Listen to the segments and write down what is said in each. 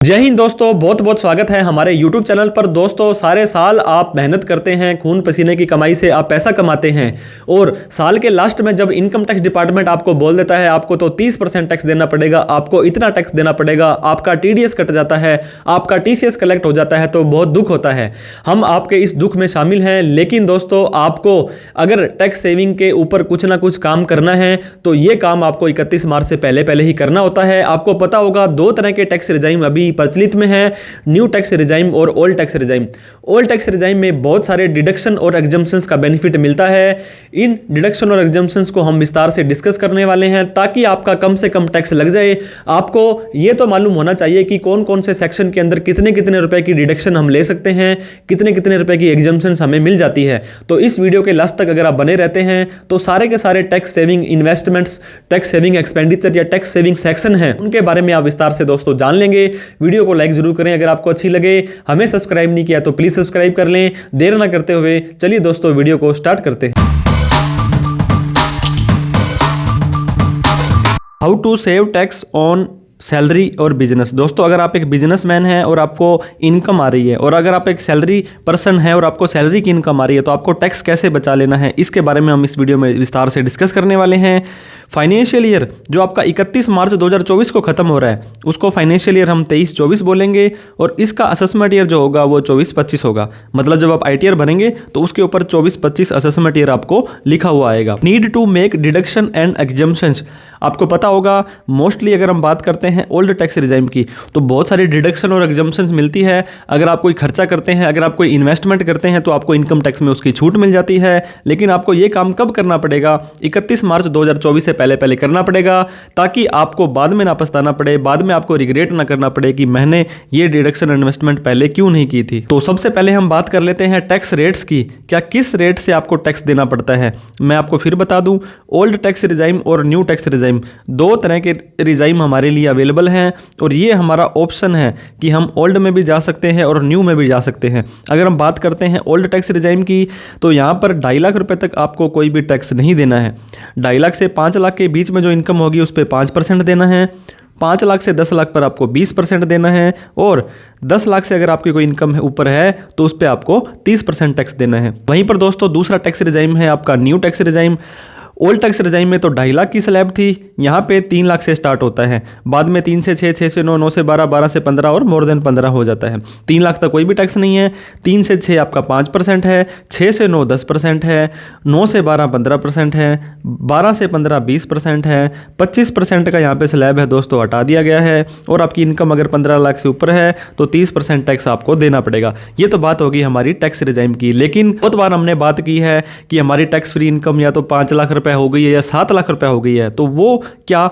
जय हिंद दोस्तों, बहुत बहुत स्वागत है हमारे YouTube चैनल पर। दोस्तों, सारे साल आप मेहनत करते हैं, खून पसीने की कमाई से आप पैसा कमाते हैं और साल के लास्ट में जब इनकम टैक्स डिपार्टमेंट आपको बोल देता है आपको तो 30% टैक्स देना पड़ेगा, आपको इतना टैक्स देना पड़ेगा, आपका TDS कट जाता है, आपका TCS कलेक्ट हो जाता है, तो बहुत दुख होता है। हम आपके इस दुख में शामिल हैं। लेकिन दोस्तों, आपको अगर टैक्स सेविंग के ऊपर कुछ ना कुछ काम करना है तो ये काम आपको 31 मार्च से पहले ही करना होता है। आपको पता होगा दो तरह के टैक्स रिजाइम अभी प्रचलित में है, न्यू टैक्स रिजाइम और old tax regime. Old tax regime में बहुत सारे डिडक्शन और एग्जम्पशंस का बेनिफिट मिलता है। इन डिडक्शन और एग्जम्पशंस को हम विस्तार से डिस्कस करने वाले हैं ताकि आपका कम से कम टैक्स लग जाए। आपको यह तो मालूम होना चाहिए कि कौन कौन से सेक्शन के अंदर कितने कितने रुपए की डिडक्शन हम ले सकते हैं, कितने कितने रुपए की एग्जम्पशंस हमें मिल जाती है। तो इस वीडियो के लास्ट तक अगर आप बने रहते हैं तो सारे के सारे tax saving investments, tax saving expenditure या टैक्स सेविंग सेक्शन है, उनके बारे में आप विस्तार से दोस्तों जान लेंगे। वीडियो को लाइक जरूर करें। अगर आपको अच्छी लगे, हमें सब्सक्राइब नहीं किया तो प्लीज सब्सक्राइब कर लें। देर ना करते हुए चलिए दोस्तों वीडियो को स्टार्ट करते हैं। How to save tax on salary और बिजनेस। दोस्तों, अगर आप एक बिजनेसमैन हैं और आपको इनकम आ रही है और अगर आप एक सैलरी पर्सन हैं और आपको सैलरी की इनकम आ रही है तो आपको टैक्स कैसे बचा लेना है, इसके बारे में हम इस वीडियो में विस्तार से डिस्कस करने वाले हैं। फाइनेंशियल ईयर जो आपका 31 मार्च 2024 को खत्म हो रहा है उसको फाइनेंशियल ईयर हम 23-24 बोलेंगे और इसका असेसमेंट ईयर जो होगा वो 24-25 होगा। मतलब जब आप ITR भरेंगे तो उसके ऊपर 24-25 असेसमेंट ईयर आपको लिखा हुआ आएगा। Need to make deduction and exemptions. आपको पता होगा मोस्टली अगर हम बात करते हैं ओल्ड टैक्स रिजाइम की तो बहुत सारी डिडक्शन और एग्जम्पशंस मिलती है। अगर आप कोई खर्चा करते हैं, अगर आप कोई इन्वेस्टमेंट करते हैं तो आपको इनकम टैक्स में उसकी छूट मिल जाती है। लेकिन आपको ये काम कब करना पड़ेगा? 31 मार्च 2024 से पहले करना पड़ेगा ताकि आपको बाद में ना पछताना पड़े, बाद में आपको रिग्रेट ना करना पड़े कि मैंने ये डिडक्शन इन्वेस्टमेंट पहले क्यों नहीं की थी। तो सबसे पहले हम बात कर लेते हैं टैक्स रेट्स की। क्या किस रेट से आपको टैक्स देना पड़ता है? मैं आपको फिर बता दूं, ओल्ड टैक्स रिजाइम और न्यू टैक्स रिजाइम दो तरह के रिजाइम हमारे लिए अवेलेबल हैं और ये हमारा ऑप्शन है कि हम ओल्ड में भी जा सकते हैं और न्यू में भी जा सकते हैं। अगर हम बात करते हैं ओल्ड टैक्स रिजाइम की तो यहाँ पर 2.5 लाख रुपए तक आपको कोई भी टैक्स नहीं देना है। 2.5 लाख से 5 लाख के बीच में जो इनकम होगी उस पर 5% देना है। 5 लाख से 10 लाख पर आपको 20% देना है और 10 लाख से अगर आपकी कोई इनकम है ऊपर है तो उस पर आपको 30% टैक्स देना है। वहीं पर दोस्तों दूसरा टैक्स रिजाइम है आपका new tax regime. Old tax regime में तो 2.5 लाख की स्लैब थी, यहाँ पे 3 लाख से स्टार्ट होता है, बाद में 3 से 6, 6 से 9, 9 से 12, 12 से 15 और मोर देन 15 हो जाता है। 3 लाख तक कोई भी टैक्स नहीं है। 3 से 6 आपका 5% है, 6 से 9 10% है, 9 से 12 15% है, 12 से 15 20% है, 25% का यहाँ पे स्लैब है दोस्तों हटा दिया गया है और आपकी इनकम अगर 15 लाख से ऊपर है तो 30% टैक्स आपको देना पड़ेगा। ये तो बात होगी हमारी टैक्स रिजाइम की। लेकिन बहुत बार हमने बात की है कि हमारी टैक्स फ्री इनकम या तो 5 लाख रुपए हो गई है या 7 लाख रुपए हो गई है, तो वो क्या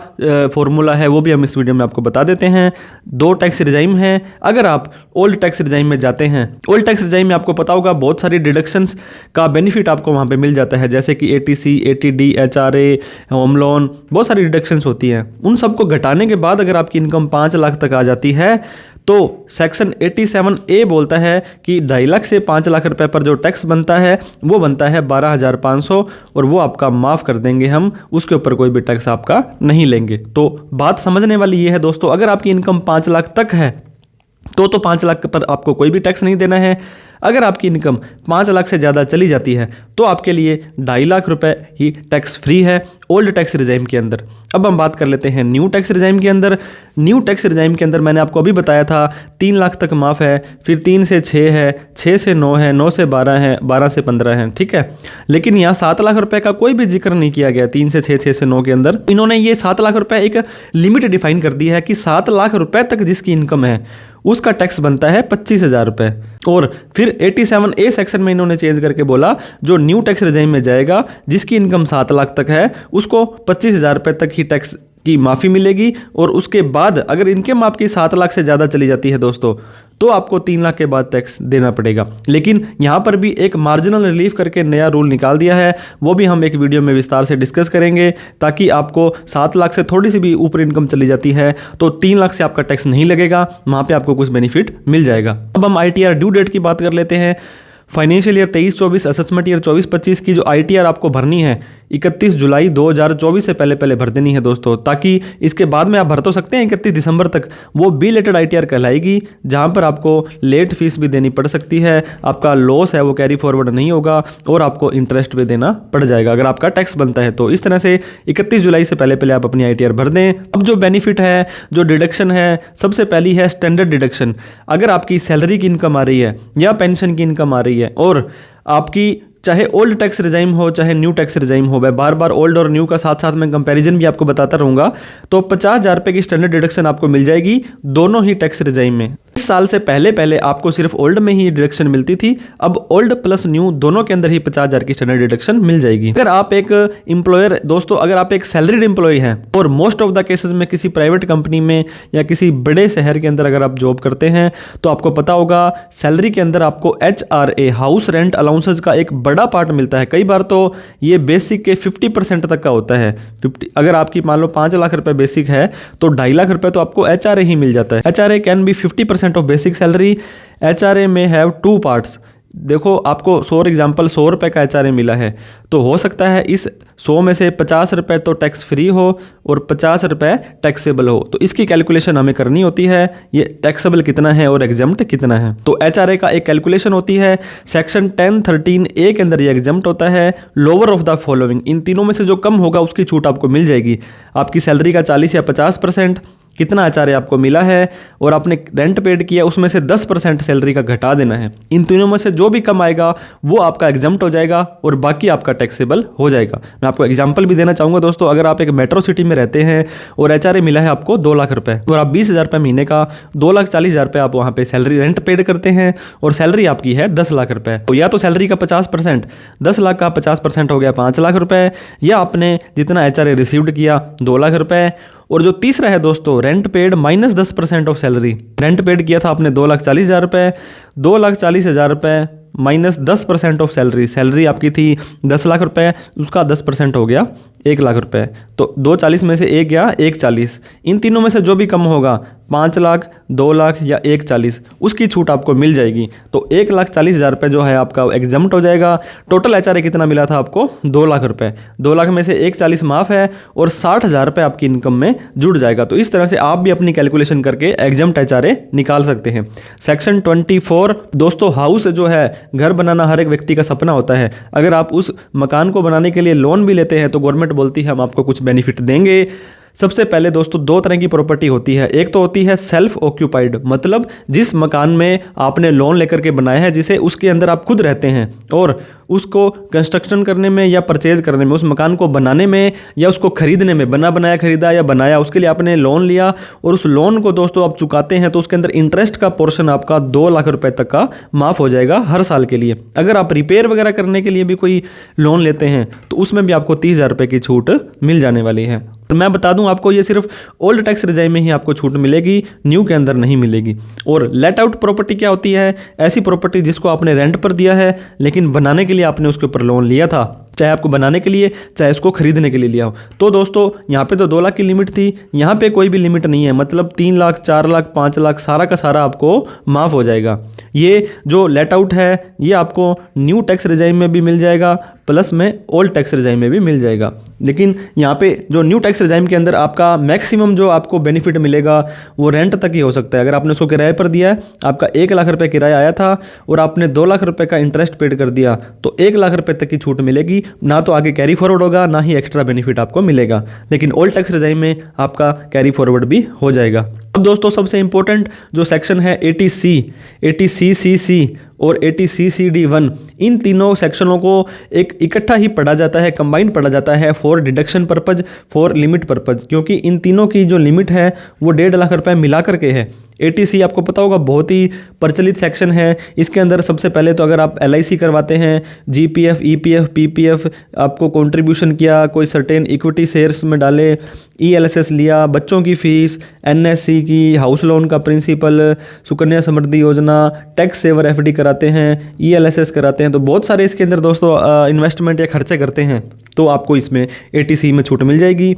फॉर्मूला है वो भी हम इस वीडियो में आपको बता देते हैं। दो टैक्स रिजाइम हैं। अगर आप ओल्ड टैक्स रिजाइम में जाते हैं, ओल्ड टैक्स रिजाइम में आपको पता होगा बहुत सारी डिडक्शंस का बेनिफिट आपको वहां पे मिल जाता है, जैसे कि ATC, ATD, HRA, home loan, बहुत सारी डिडक्शंस होती हैं। उन सबको घटाने के बाद अगर आपकी इनकम 5 लाख तक आ जाती है तो सेक्शन 87A बोलता है कि 2.5 लाख से 5 लाख रुपए पर जो टैक्स बनता है वो बनता है 12,500 और वो आपका माफ़ कर देंगे हम, उसके ऊपर कोई भी टैक्स आपका नहीं लेंगे। तो बात समझने वाली ये है दोस्तों, अगर आपकी इनकम 5 लाख तक है तो 5 लाख पर आपको कोई भी टैक्स नहीं देना है। अगर आपकी इनकम 5 लाख से ज़्यादा चली जाती है तो आपके लिए 2.5 लाख रुपए ही टैक्स फ्री है ओल्ड टैक्स रिजाइम के अंदर। अब हम बात कर लेते हैं न्यू टैक्स रिजाइम के अंदर। न्यू टैक्स रिजाइम के अंदर मैंने आपको अभी बताया था 3 लाख तक माफ़ है, फिर 3 से 6 है, 6 से 9 है, 9 से 12 है, 12 से 15 है, ठीक है। लेकिन यहाँ 7 लाख रुपए का कोई भी जिक्र नहीं किया गया। 3 से 6, 6 से 9 के अंदर इन्होंने ये 7 लाख रुपए एक लिमिट डिफाइन कर दी है कि 7 लाख रुपए तक जिसकी इनकम है उसका टैक्स बनता है 25,000 रुपये। और फिर 87A सेक्शन में इन्होंने चेंज करके बोला जो न्यू टैक्स रिजाइम में जाएगा जिसकी इनकम 7 लाख तक है उसको 25,000 रुपये तक ही टैक्स की माफ़ी मिलेगी और उसके बाद अगर इनकम आपकी 7 लाख से ज़्यादा चली जाती है दोस्तों तो आपको 3 लाख के बाद टैक्स देना पड़ेगा। लेकिन यहाँ पर भी एक मार्जिनल रिलीफ करके नया रूल निकाल दिया है, वो भी हम एक वीडियो में विस्तार से डिस्कस करेंगे ताकि आपको 7 लाख से थोड़ी सी भी ऊपर इनकम चली जाती है तो 3 लाख से आपका टैक्स नहीं लगेगा, वहाँ पर आपको कुछ बेनिफिट मिल जाएगा। अब हम ITR ड्यू डेट की बात कर लेते हैं। फाइनेंशियल ईयर 23-24 असेसमेंट ईयर 24-25 की जो ITR आपको भरनी है 31 जुलाई 2024 से पहले पहले भर देनी है दोस्तों, ताकि इसके बाद में आप भर तो सकते हैं 31 दिसंबर तक, वो बिलेटेड ITR कहलाएगी, जहां पर आपको लेट फीस भी देनी पड़ सकती है, आपका लॉस है वो कैरी फॉरवर्ड नहीं होगा और आपको इंटरेस्ट भी देना पड़ जाएगा अगर आपका टैक्स बनता है तो। इस तरह से 31 जुलाई से पहले पहले आप अपनी ITR भर दें। अब जो बेनिफिट है, जो डिडक्शन है, सबसे पहली है स्टैंडर्ड डिडक्शन। अगर आपकी सैलरी की इनकम आ रही है या पेंशन की इनकम आ रही है और आपकी चाहे ओल्ड टैक्स रिजाइम हो चाहे न्यू टैक्स रिजाइम हो, मैं बार बार ओल्ड और न्यू का साथ साथ में कंपैरिजन भी आपको बताता रहूँगा, तो 50,000 रुपये की स्टैंडर्ड डिडक्शन आपको मिल जाएगी दोनों ही टैक्स रिजाइम में। इस साल से पहले पहले आपको सिर्फ ओल्ड में ही डिडक्शन मिलती थी, अब ओल्ड प्लस न्यू दोनों के अंदर ही 50,000 की स्टैंडर्ड डिडक्शन मिल जाएगी। अगर आप एक एम्प्लॉयर, दोस्तों अगर आप एक सैलरीड एम्प्लॉय हैं और मोस्ट ऑफ द केसेस में किसी प्राइवेट कंपनी में या किसी बड़े शहर के अंदर अगर आप जॉब करते हैं तो आपको पता होगा सैलरी के अंदर आपको HRA हाउस रेंट अलाउंसेस का एक बड़ा पार्ट मिलता है। कई बार तो ये बेसिक के 50% तक का होता है। 50 अगर आपकी मान लो 5 लाख रुपए बेसिक है तो 2.5 लाख रुपए तो आपको HRA ही मिल जाता है। HRA can be 50% of basic salary. HRA में हैव 2 पार्ट्स। देखो आपको 100 रुपए का HRA मिला है तो हो सकता है इस 100 में से 50 रुपए तो टैक्स फ्री हो और 50 रुपए टैक्सेबल हो, तो इसकी कैलकुलेशन हमें करनी होती है, ये टैक्सेबल कितना है और एग्जम्प्ट कितना है। तो HRA का एक कैलकुलेशन होती है, सेक्शन 1013A के अंदर ये एग्जम्प्ट होता है। लोअर ऑफ द फॉलोइंग, इन तीनों में से जो कम होगा उसकी छूट आपको मिल जाएगी। आपकी सैलरी का 40 या 50% कितना HRA आपको मिला है और आपने रेंट पेड किया उसमें से 10% सैलरी का घटा देना है। इन तीनों में से जो भी कम आएगा वो आपका एग्जम्प्ट हो जाएगा और बाकी आपका टैक्सेबल हो जाएगा। मैं आपको एग्जांपल भी देना चाहूँगा दोस्तों, अगर आप एक मेट्रो सिटी में रहते हैं और HRA मिला है आपको 2 लाख रुपए और आप 20,000 रुपये महीने का 2,40,000 रुपये आप वहाँ पे सैलरी रेंट पेड करते हैं और सैलरी आपकी है 10 लाख रुपए, तो या तो सैलरी का 50%, 10 लाख का 50% हो गया 5 लाख रुपए, या आपने जितना HRA रिसीव्ड किया 2 लाख रुपए। और जो तीसरा है दोस्तों rent paid minus 10% of salary. Rent paid किया था आपने 2,40,000 रुपये, 2,40,000 रुपये माइनस 10% ऑफ सैलरी। सैलरी आपकी थी 10 लाख रुपए, उसका 10% हो गया 1 लाख रुपए, तो 2,40 में से 1 गया 1,40। इन तीनों में से जो भी कम होगा 5 लाख, 2 लाख या 1,40 उसकी छूट आपको मिल जाएगी। तो 1,40,000 रुपये जो है आपका एग्जम्प्ट हो जाएगा। टोटल HRA कितना मिला था आपको 2 लाख रुपए, 2 लाख में से 1,40 माफ है और 60,000 रुपये आपकी इनकम में जुड़ जाएगा। तो इस तरह से आप भी अपनी कैलकुलेशन करके एग्जम्प्ट HRA निकाल सकते हैं। सेक्शन 24 दोस्तों, हाउस जो है घर बनाना हर एक व्यक्ति का सपना होता है। अगर आप उस मकान को बनाने के लिए लोन भी लेते हैं तो गवर्नमेंट बोलती है हम आपको कुछ बेनिफिट देंगे। सबसे पहले दोस्तों 2 तरह की प्रॉपर्टी होती है। एक तो होती है सेल्फ ऑक्यूपाइड, मतलब जिस मकान में आपने लोन लेकर के बनाया है, जिसे उसके अंदर आप खुद रहते हैं और उसको कंस्ट्रक्शन करने में या परचेज करने में, उस मकान को बनाने में या उसको खरीदने में, बना बनाया खरीदा या बनाया, उसके लिए आपने लोन लिया और उस लोन को दोस्तों आप चुकाते हैं तो उसके अंदर इंटरेस्ट का पोर्शन आपका 2 लाख रुपए तक का माफ़ हो जाएगा हर साल के लिए। अगर आप रिपेयर वगैरह करने के लिए भी कोई लोन लेते हैं तो उसमें भी आपको 30,000 रुपये की छूट मिल जाने वाली है। तो मैं बता दूं आपको ये सिर्फ ओल्ड टैक्स रिजाइम में ही आपको छूट मिलेगी, न्यू के अंदर नहीं मिलेगी। और लेट आउट प्रॉपर्टी क्या होती है? ऐसी प्रॉपर्टी जिसको आपने रेंट पर दिया है लेकिन बनाने के लिए आपने उसके ऊपर लोन लिया था, चाहे आपको बनाने के लिए चाहे इसको खरीदने के लिए लिया हो। तो दोस्तों यहाँ पे तो 2 लाख की लिमिट थी, यहाँ पे कोई भी लिमिट नहीं है, मतलब 3 लाख, 4 लाख, 5 लाख सारा का सारा आपको माफ़ हो जाएगा। ये जो लेट आउट है ये आपको न्यू टैक्स रिजाइम में भी मिल जाएगा प्लस में ओल्ड टैक्स रिजाइम में भी मिल जाएगा। लेकिन यहाँ पे जो न्यू टैक्स रिजाइम के अंदर आपका मैक्सिमम जो आपको बेनिफिट मिलेगा वो रेंट तक ही हो सकता है। अगर आपने उसको किराए पर दिया है, आपका 1 लाख रुपए किराया आया था और आपने 2 लाख रुपए का इंटरेस्ट पेड कर दिया तो 1 लाख रुपए तक की छूट मिलेगी, ना तो आगे कैरी फॉरवर्ड होगा ना ही एक्स्ट्रा बेनिफिट आपको मिलेगा। लेकिन ओल्ड टैक्स रिजाइम में आपका कैरी फॉरवर्ड भी हो जाएगा। अब दोस्तों सबसे इंपॉर्टेंट जो सेक्शन है 80C और 80CCD1, इन तीनों सेक्शनों को एक इकट्ठा ही पढ़ा जाता है, कंबाइंड पढ़ा जाता है for deduction purpose, for limit purpose, क्योंकि इन तीनों की जो लिमिट है वो 1.5 लाख रुपए मिला करके है। 80C आपको पता होगा बहुत ही प्रचलित सेक्शन है। इसके अंदर सबसे पहले तो अगर आप LIC करवाते हैं, GPF, EPF, PPF आपको कंट्रीब्यूशन किया, कोई सर्टेन इक्विटी शेयर्स में डाले, ELSS लिया, बच्चों की फीस, NSC की, हाउस लोन का प्रिंसिपल, सुकन्या समृद्धि योजना, टैक्स सेवर FD करा कराते हैं, ELSS कराते हैं, तो बहुत सारे इसके अंदर दोस्तों इन्वेस्टमेंट या खर्चे करते हैं, तो आपको इसमें ATC में छूट मिल जाएगी।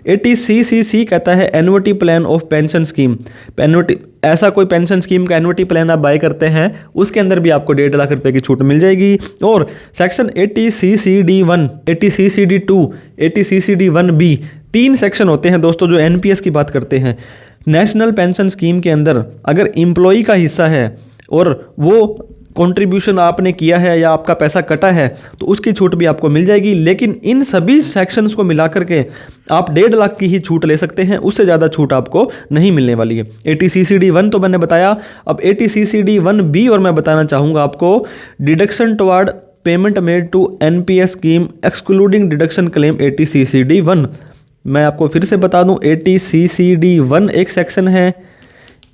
ATCCC कहता है annuity plan of pension scheme. Annuity, ऐसा कोई पेंशन स्कीम का एन्युटी प्लान आप बाय करते हैं, उसके अंदर भी आपको 1.5 लाख रुपए की छूट मिल जाएगी। और section ATCCD1, ATCCD2, ATCCD1B, 3 section होते हैं दोस्तों जो NPS की बात करते हैं। नेशनल पेंशन स्कीम के अंदर अगर एम्प्लॉई का हिस्सा है और वो कंट्रीब्यूशन आपने किया है या आपका पैसा कटा है, तो उसकी छूट भी आपको मिल जाएगी। लेकिन इन सभी सेक्शंस को मिला करके आप 1.5 लाख की ही छूट ले सकते हैं, उससे ज़्यादा छूट आपको नहीं मिलने वाली है। ATCCD1 तो मैंने बताया, अब ATCCD1B और मैं बताना चाहूँगा आपको, deduction toward payment made to NPS scheme excluding deduction claim, ATCCD1। मैं आपको फिर से बता दूं, ATCCD1 एक सेक्शन है,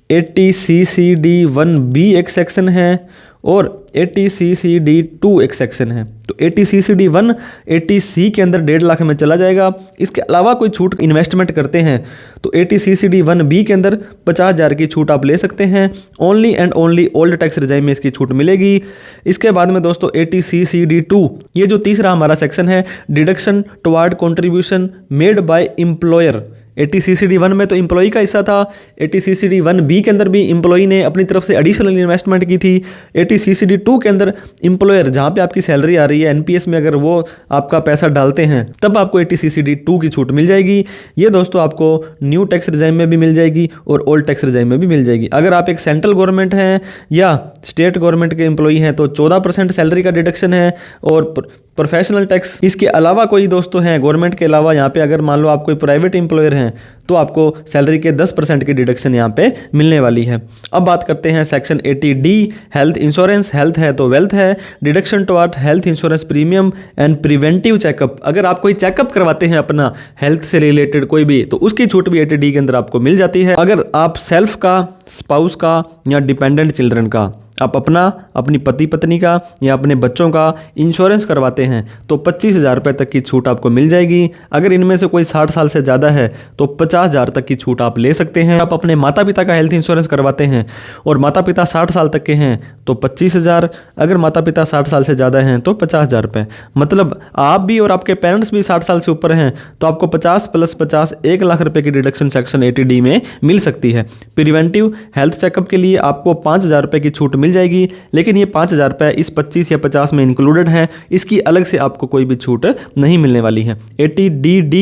ATCCD1B एक सेक्शन है और ATCCD2 एक सेक्शन है। तो ATCCD1 ATC के अंदर 1.5 लाख में चला जाएगा। इसके अलावा कोई छूट इन्वेस्टमेंट करते हैं तो ATCCD1B के अंदर 50,000 की छूट आप ले सकते हैं। Only and only old tax regime में इसकी छूट मिलेगी। इसके बाद में दोस्तों ATCCD2, ये जो तीसरा हमारा सेक्शन है, deduction toward contribution made by employer. ATCCD1 में तो एम्प्लॉई का हिस्सा था, ATCCD1B के अंदर भी एम्प्लॉई ने अपनी तरफ से एडिशनल इन्वेस्टमेंट की थी। ATCCD2 के अंदर एम्प्लॉयर, जहाँ पे आपकी सैलरी आ रही है NPS में, अगर वो आपका पैसा डालते हैं तब आपको ATCCD2 की छूट मिल जाएगी। ये दोस्तों आपको न्यू टैक्स रिजाइम में भी मिल जाएगी और ओल्ड टैक्स रिजाइम में भी मिल जाएगी। अगर आप एक सेंट्रल गवर्नमेंट हैं या स्टेट गवर्नमेंट के एम्प्लॉई हैं तो 14% सैलरी का डिडक्शन है और प्रोफेशनल टैक्स। इसके अलावा कोई दोस्तों हैं गवर्नमेंट के अलावा, यहाँ पे अगर मान लो आप कोई प्राइवेट एम्प्लॉयर हैं तो आपको सैलरी के 10% की डिडक्शन यहाँ पे मिलने वाली है। अब बात करते हैं section 80D, health insurance. Health है तो वेल्थ है। Deduction toward health insurance premium and preventive checkup. अगर आप कोई चेकअप करवाते हैं अपना हेल्थ से रिलेटेड कोई भी, तो उसकी छूट भी 80D के अंदर आपको मिल जाती है। अगर आप सेल्फ का, स्पाउस का या डिपेंडेंट चिल्ड्रन का, आप अपना, अपनी पति पत्नी का या अपने बच्चों का इंश्योरेंस करवाते हैं तो 25,000 रुपये तक की छूट आपको मिल जाएगी। अगर इनमें से कोई 60 साल से ज़्यादा है तो 50,000 तक की छूट आप ले सकते हैं। आप अपने माता पिता का हेल्थ इंश्योरेंस करवाते हैं और माता पिता 60 साल तक के हैं तो 25,000, अगर माता पिता 60 साल से ज़्यादा हैं तो 50,000 रुपये। मतलब आप भी और आपके पेरेंट्स भी 60 साल से ऊपर हैं तो आपको 50 + 50 1 लाख रुपये की डिडक्शन सेक्शन 80D में मिल सकती है। प्रिवेंटिव हेल्थ चेकअप के लिए आपको 5,000 रुपये की छूट मिल जाएगी, लेकिन ये 5,000 रुपये इस 25 या 50 में इंक्लूडेड है, इसकी अलग से आपको कोई भी छूट नहीं मिलने वाली है। 80DD,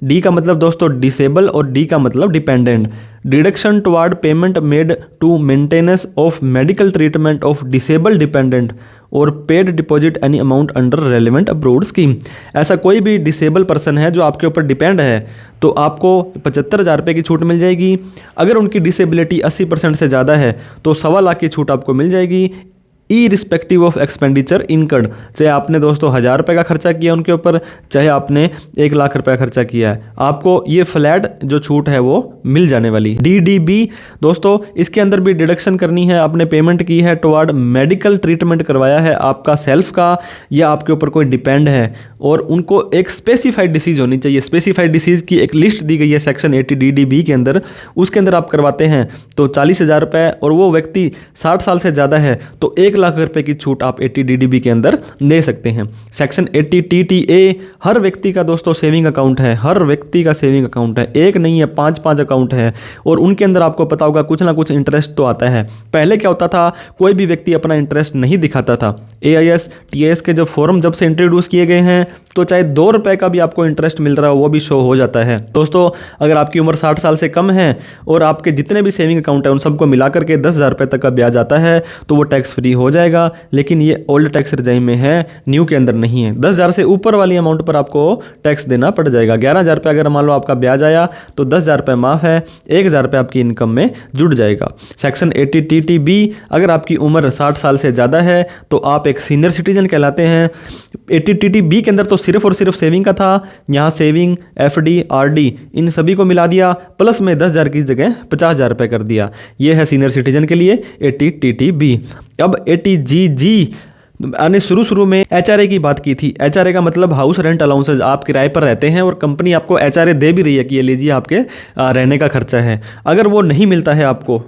D का मतलब दोस्तों डिसेबल और D का मतलब dependent. Deduction toward payment made to maintenance of medical treatment of disable dependent और paid deposit any amount under relevant approved scheme. ऐसा कोई भी डिसेबल पर्सन है जो आपके ऊपर डिपेंड है तो आपको 75,000 रुपये की छूट मिल जाएगी। अगर उनकी डिसेबिलिटी 80% से ज़्यादा है तो 1.25 लाख की छूट आपको मिल जाएगी, इरिस्पेक्टिव ऑफ एक्सपेंडिचर इनकर्ड। चाहे आपने दोस्तों 1,000 रुपये का खर्चा किया उनके ऊपर, चाहे आपने 1 लाख रुपये खर्चा किया है, आपको ये फ्लैट जो छूट है वो मिल जाने वाली। DDB दोस्तों, इसके अंदर भी डिडक्शन करनी है, आपने पेमेंट की है टुवर्ड मेडिकल ट्रीटमेंट करवाया है आपका सेल्फ का या आपके ऊपर कोई डिपेंड है और उनको एक स्पेसिफाइड डिसीज़ होनी चाहिए। स्पेसिफाइड डिसीज़ की एक लिस्ट दी गई है सेक्शन 80DDB के अंदर, उसके अंदर आप करवाते हैं तो 40,000 रुपये और वो व्यक्ति 60 साल से ज़्यादा है तो 1 लाख रुपए की छूट आप 80DDB के अंदर ले सकते हैं। सेक्शन 80TTA, हर व्यक्ति का दोस्तों सेविंग अकाउंट है, हर व्यक्ति का सेविंग अकाउंट है, एक नहीं है 5 अकाउंट है और उनके अंदर आपको पता होगा कुछ ना कुछ इंटरेस्ट तो आता है। पहले क्या होता था, कोई भी व्यक्ति अपना इंटरेस्ट नहीं दिखाता था। AIS TIS के जो फॉर्म जब से इंट्रोड्यूस किए गए हैं तो चाहे 2 रुपए का भी आपको इंटरेस्ट मिल रहा हो वो भी शो हो जाता है। दोस्तों, अगर आपकी उम्र 60 साल से कम है और आपके जितने भी सेविंग अकाउंट है उन सबको मिला करके 10,000 रुपये तक का ब्याज आता है तो वो टैक्स फ्री हो जाएगा। लेकिन ये ओल्ड टैक्स रिजाइम में है, न्यू के अंदर नहीं है। 10,000 से ऊपर वाली अमाउंट पर आपको टैक्स देना पड़ जाएगा। 11,000 रुपये अगर मान लो आपका ब्याज आया तो 10,000 रुपये माफ है, 1,000 रुपये आपकी इनकम में जुड़ जाएगा। सेक्शन 80TTB, अगर आपकी उम्र 60 साल से ज़्यादा है तो आप एक सीनियर सिटीजन कहलाते हैं। 80TTB के अंदर तो सिर्फ और सिर्फ सेविंग का था, यहाँ सेविंग, FD, RD इन सभी को मिला दिया, प्लस में 10,000 की जगह 50,000 रुपये कर दिया। ये है सीनियर सिटीजन के लिए 80TTB। अब 80GG, मैंने शुरू में HRA की बात की थी। HRA का मतलब हाउस रेंट अलाउंसेज, आप किराए पर रहते हैं और कंपनी आपको HRA दे भी रही है कि ये लीजिए आपके रहने का खर्चा है। अगर वो नहीं मिलता है आपको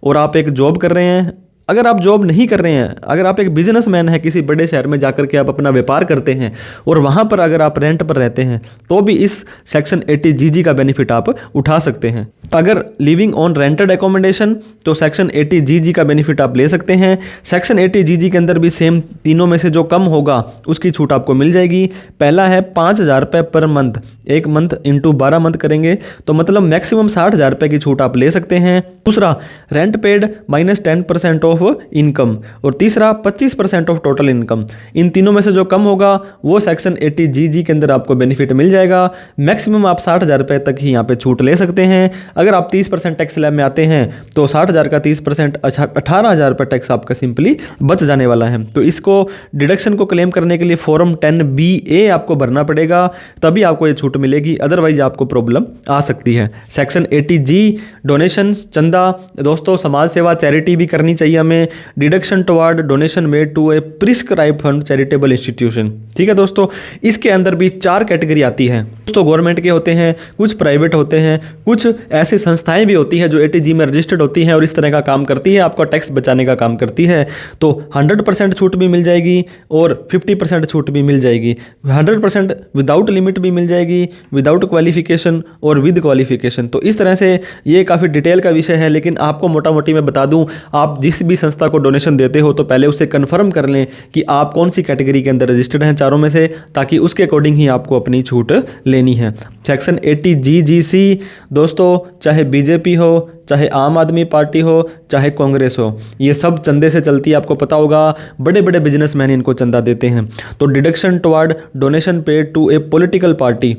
और आप एक जॉब कर रहे हैं अगर आप जॉब नहीं कर रहे हैं, अगर आप एक बिजनेसमैन हैं, किसी बड़े शहर में जाकर के आप अपना व्यापार करते हैं और वहाँ पर अगर आप रेंट पर रहते हैं तो भी इस सेक्शन 80GG का बेनिफिट आप उठा सकते हैं। अगर लिविंग ऑन रेंटेड एकोमोडेशन तो सेक्शन 80GG का बेनिफिट आप ले सकते हैं। सेक्शन 80GG के अंदर भी सेम तीनों में से जो कम होगा उसकी छूट आपको मिल जाएगी। पहला है 5,000 रुपये पर मंथ, एक मंथ इंटू 12 मंथ करेंगे तो मतलब मैक्सिमम 60,000 रुपये की छूट आप ले सकते हैं। दूसरा रेंट पेड -10% ऑफ इनकम, और तीसरा 25% ऑफ टोटल इनकम। इन तीनों में से जो कम होगा वो सेक्शन 80GG के अंदर आपको बेनिफिट मिल जाएगा। मैक्सिमम आप 60,000 रुपये तक ही यहाँ पे छूट ले सकते हैं। अगर आप 30% टैक्स स्लैब में आते हैं तो 60,000 का 30% 18,000 रुपये टैक्स आपका सिंपली बच जाने वाला है। तो इसको डिडक्शन को क्लेम करने के लिए फॉर्म 10BA आपको भरना पड़ेगा, तभी आपको ये छूट मिलेगी, अदरवाइज आपको प्रॉब्लम आ सकती है। सेक्शन 80G डोनेशंस, चंदा, दोस्तों समाज सेवा चैरिटी भी करनी चाहिए हमें। Deduction toward donation made to a prescribe fund charitable institution, ठीक है दोस्तों। इसके अंदर भी 4 कैटेगरी आती है दोस्तों, गवर्नमेंट के होते हैं, कुछ प्राइवेट होते हैं, कुछ ऐसी संस्थाएं भी होती हैं जो 80G में रजिस्टर्ड होती हैं और इस तरह का काम करती है, आपका टैक्स बचाने का काम करती है। तो 100% छूट भी मिल जाएगी और 50% छूट भी मिल जाएगी। 100% विदाउट लिमिट भी मिल जाएगी, विदाउट क्वालिफिकेशन और विद क्वालिफिकेशन। तो इस तरह से ये काफ़ी डिटेल का विषय है, लेकिन आपको मोटा मोटी मैं बता दूं, आप जिस भी संस्था को डोनेशन देते हो तो पहले उससे कन्फर्म कर लें कि आप कौन सी कैटेगरी के अंदर रजिस्टर्ड हैं चारों में से, ताकि उसके अकॉर्डिंग ही आपको अपनी छूट लेनी है। सेक्शन 80GGC दोस्तों, चाहे बीजेपी हो, चाहे आम आदमी पार्टी हो, चाहे कांग्रेस हो, ये सब चंदे से चलती है, आपको पता होगा। बड़े बड़े बिजनेसमैन इनको चंदा देते हैं। तो deduction toward donation paid to a political party,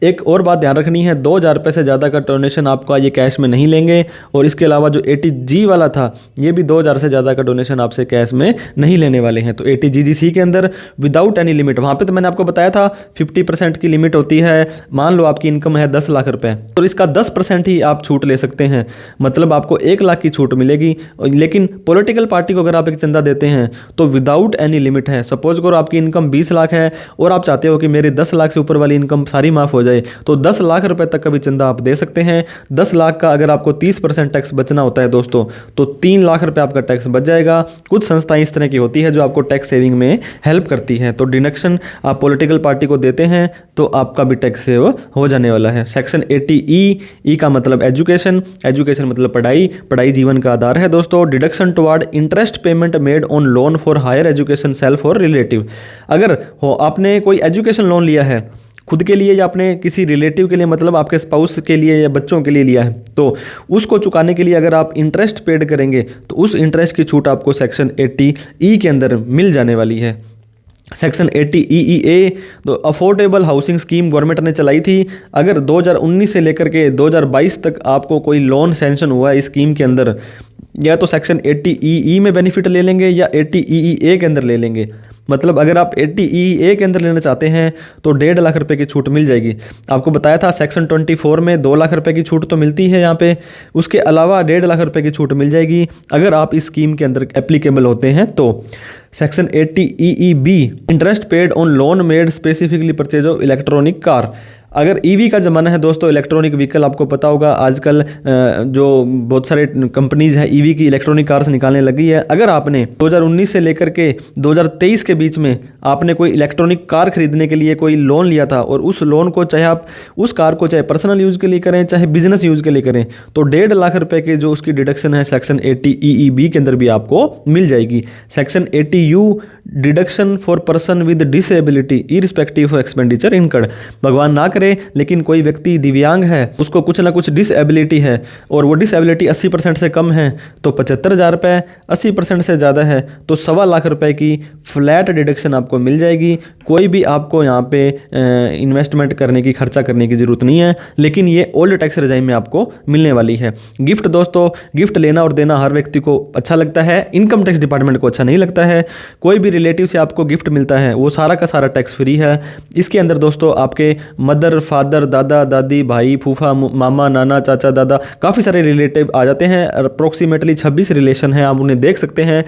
एक और बात ध्यान रखनी है, 2,000 रुपये से ज़्यादा का डोनेशन आपका ये कैश में नहीं लेंगे। और इसके अलावा जो 80G वाला था ये भी 2,000 से ज़्यादा का डोनेशन आपसे कैश में नहीं लेने वाले हैं। तो 80GGC के अंदर विदाउट एनी लिमिट, वहाँ पे तो मैंने आपको बताया था 50% की लिमिट होती है। मान लो आपकी इनकम है 10 लाख रुपये, तो इसका 10% ही आप छूट ले सकते हैं, मतलब आपको 1 लाख की छूट मिलेगी। लेकिन पॉलिटिकल पार्टी को अगर आप एक चंदा देते हैं तो विदाउट एनी लिमिट है। सपोज करो आपकी इनकम 20 लाख है और आप चाहते हो कि मेरे 10 लाख से ऊपर वाली इनकम सारी माफ़ हो जाए, तो 10 लाख रुपए तक का भी चंदा आप दे सकते हैं। 10 लाख का अगर आपको 30% टैक्स बचना होता है दोस्तों, तो 3 लाख रुपए आपका टैक्स बच जाएगा। कुछ संस्थाएं इस तरह की होती है जो आपको टैक्स सेविंग में हेल्प करती है। तो डिडक्शन आप पॉलिटिकल पार्टी को देते हैं तो आपका भी टैक्स सेव हो जाने वाला है। सेक्शन 80E का मतलब एजुकेशन, एजुकेशन मतलब पढ़ाई, पढ़ाई जीवन का आधार है दोस्तों। Deduction toward interest payment made on loan for higher education self और रिलेटिव, अगर हो आपने कोई एजुकेशन लोन लिया है खुद के लिए या अपने किसी रिलेटिव के लिए, मतलब आपके स्पाउस के लिए या बच्चों के लिए लिया है, तो उसको चुकाने के लिए अगर आप इंटरेस्ट पेड करेंगे तो उस इंटरेस्ट की छूट आपको सेक्शन 80E के अंदर मिल जाने वाली है। सेक्शन 80EEA तो अफोर्डेबल हाउसिंग स्कीम गवर्नमेंट ने चलाई थी। अगर 2019 से लेकर के 2022 तक आपको कोई लोन सैंक्शन हुआ है इस स्कीम के अंदर, या तो सेक्शन 80EE में बेनिफिट ले लेंगे या 80EEA के अंदर ले लेंगे। मतलब अगर आप 80EA के अंदर लेना चाहते हैं तो 1.5 लाख रुपए की छूट मिल जाएगी। आपको बताया था सेक्शन 24 में 2 लाख रुपए की छूट तो मिलती है यहाँ पे, उसके अलावा 1.5 लाख रुपए की छूट मिल जाएगी अगर आप इस स्कीम के अंदर एप्लीकेबल होते हैं तो। Section 80EEB interest paid on loan made specifically purchase of electronic car, अगर ईवी का ज़माना है दोस्तों, इलेक्ट्रॉनिक व्हीकल आपको पता होगा आजकल जो बहुत सारे कंपनीज़ हैं ईवी की इलेक्ट्रॉनिक कार्स निकालने लगी है। अगर आपने 2019 से लेकर के 2023 के बीच में आपने कोई इलेक्ट्रॉनिक कार खरीदने के लिए कोई लोन लिया था और उस लोन को चाहे आप उस कार को चाहे पर्सनल यूज़ के लिए करें चाहे बिजनेस यूज़ के लिए करें, तो 1.5 लाख रुपए के जो उसकी डिडक्शन है सेक्शन 80EEB के अंदर भी आपको मिल जाएगी। Section 80U deduction for person with disability irrespective of expenditure incurred, भगवान ना करे लेकिन कोई व्यक्ति दिव्यांग है, उसको कुछ ना कुछ डिसेबिलिटी है और वो डिसेबिलिटी 80% से कम है तो 75,000 रुपये, 80% से ज़्यादा है तो 1.25 लाख रुपए की फ्लैट डिडक्शन आपको मिल जाएगी। कोई भी आपको यहाँ पे इन्वेस्टमेंट करने की, खर्चा करने की ज़रूरत नहीं है, लेकिन ये ओल्ड टैक्स रेजाइम में आपको मिलने वाली है। गिफ्ट दोस्तों, गिफ्ट लेना और देना हर व्यक्ति को अच्छा लगता है, इनकम टैक्स डिपार्टमेंट को अच्छा नहीं लगता है। कोई भी रिलेटिव से आपको गिफ्ट मिलता है वो सारा का सारा टैक्स फ्री है। इसके अंदर दोस्तों आपके मदर, फादर, दादा, दादी, भाई, फूफा, मामा, नाना, चाचा, दादा, काफ़ी सारे रिलेटिव आ जाते हैं। अप्रोक्सीमेटली 26 रिलेशन हैं, आप उन्हें देख सकते हैं,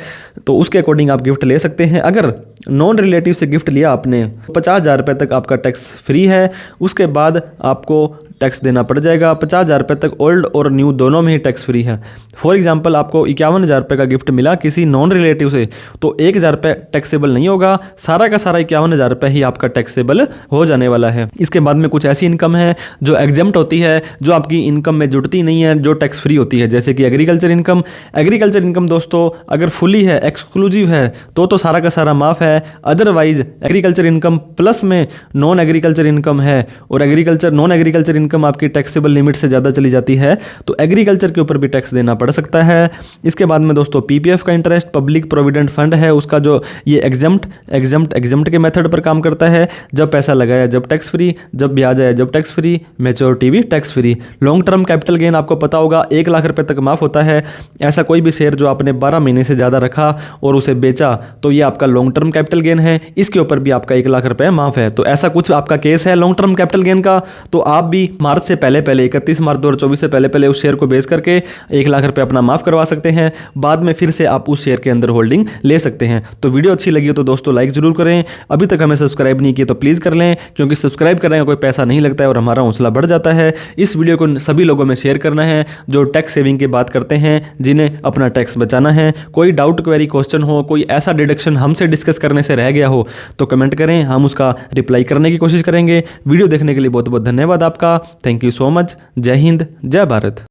तो उसके अकॉर्डिंग आप गिफ्ट ले सकते हैं। अगर नॉन रिलेटिव से गिफ्ट लिया आपने 50,000 रुपये तक आपका टैक्स फ्री है। उसके बाद आपको टैक्स देना पड़ जाएगा। 50,000 रुपये तक ओल्ड और न्यू दोनों में ही टैक्स फ्री है। फॉर एग्जाम्पल आपको 51,000 रुपये का गिफ्ट मिला किसी नॉन रिलेटिव से, तो 1,000 रुपये टैक्सेबल नहीं होगा, सारा का सारा 51,000 रुपये ही आपका टैक्सेबल हो जाने वाला है। इसके बाद में कुछ ऐसी इनकम है जो एग्जेम्प्ट होती है, जो आपकी इनकम में जुड़ती नहीं है, जो टैक्स फ्री होती है, जैसे कि एग्रीकल्चर इनकम। एग्रीकल्चर इनकम दोस्तों अगर फुली है, एक्सक्लूसिव है, तो सारा का सारा माफ है। अदरवाइज एग्रीकल्चर इनकम प्लस में नॉन एग्रीकल्चर इनकम है और नॉन एग्रीकल्चर इनकम आपकी टैक्सेबल लिमिट से ज़्यादा चली जाती है, तो एग्रीकल्चर के ऊपर भी टैक्स देना पड़ सकता है। इसके बाद में दोस्तों पीपीएफ का इंटरेस्ट, पब्लिक प्रोविडेंट फंड है, उसका जो ये एग्जम्प्ट के मेथड पर काम करता है। जब पैसा लगाया जब टैक्स फ्री, जब ब्याज आया जब टैक्स फ्री, मैच्योरिटी भी tax free. Long term capital gain आपको पता होगा 1 लाख रुपए तक माफ होता है। ऐसा कोई भी शेयर जो आपने 12 महीने से ज़्यादा रखा और उसे बेचा, तो ये आपका लॉन्ग टर्म कैपिटल गेन है, इसके ऊपर भी आपका 1 लाख रुपए माफ है। तो ऐसा कुछ आपका केस है लॉन्ग टर्म कैपिटल गेन का, तो आप भी मार्च से पहले 31 मार्च 2024 से पहले उस शेयर को बेच करके 1 लाख रुपए अपना माफ करवा सकते हैं। बाद में फिर से आप उस शेयर के अंदर होल्डिंग ले सकते हैं। तो वीडियो अच्छी लगी हो तो दोस्तों लाइक जरूर करें। अभी तक हमें सब्सक्राइब नहीं किया तो प्लीज़ कर लें, क्योंकि सब्सक्राइब करने का कोई पैसा नहीं लगता है और हमारा हौसला बढ़ जाता है। इस वीडियो को सभी लोगों में शेयर करना है जो टैक्स सेविंग की बात करते हैं, जिन्हें अपना टैक्स बचाना है। कोई डाउट, क्वेरी, क्वेश्चन हो, कोई ऐसा डिडक्शन हमसे डिस्कस करने से रह गया हो तो कमेंट करें, हम उसका रिप्लाई करने की कोशिश करेंगे। वीडियो देखने के लिए बहुत बहुत धन्यवाद आपका। Thank you so much. जय हिंद, जय भारत।